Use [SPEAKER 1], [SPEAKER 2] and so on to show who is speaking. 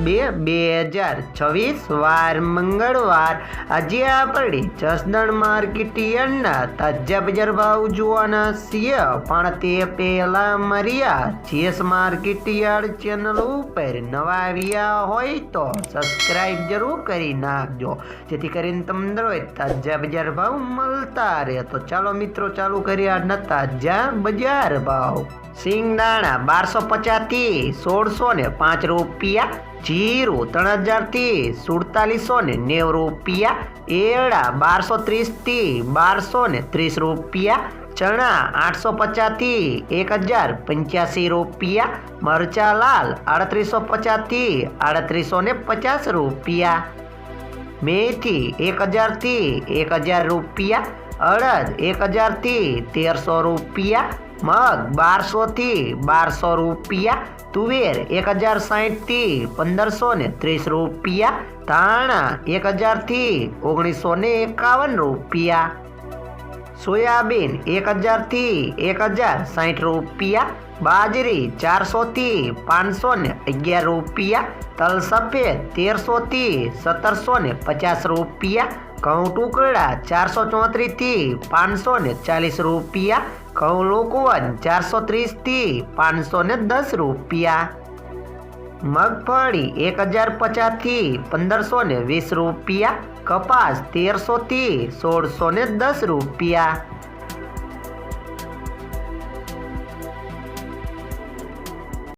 [SPEAKER 1] 10/2/2026 વાર મંગળવાર। આજે આપણે જસદણ માર્કેટયાર્ડના તાજા બજાર ભાવ જોવાના છીએ, પણ તે પહેલા મર્યા જેસ માર્કેટયાર્ડ ચેનલ ઉપર નવા આવ્યા હોય તો સબસ્ક્રાઇબ જરૂર કરી નાખજો, જેથી કરીને તમને રોજ તાજા બજાર ભાવ મળતા રહે। તો ચાલો મિત્રો, ચાલુ કરીએ આજના તાજા બજાર ભાવ। સિંગદાણા 1250 થી 1605 રૂપિયા, જીરું 3000 થી 4790 રૂપિયા, એરડા 1230 થી 1230 રૂપિયા, ચણા 850 થી 1085 રૂપિયા, મરચા લાલ 3850 થી 3850 રૂપિયા, મેથી 1000 થી 1000 રૂપિયા, અડદ 1000 થી 1300 રૂપિયા, મગ 1200 થી 1200 રૂપિયા, તુવેર 1060 થી 1530 રૂપિયા, ધાણા 1000 થી 1951 રૂપિયા, સોયાબીન 1000 થી 1060 રૂપિયા, બાજરી 400 થી 511 રૂપિયા, તલ સફેદ 1300 થી 1750 રૂપિયા, ઘઉં ટુકડા 434 થી 540 રૂપિયા, ઘઉં લોકવન 430 થી 510 રૂપિયા, મગફળી 1050 થી 1520 રૂપિયા, કપાસ 1300 થી 1610 રૂપિયા।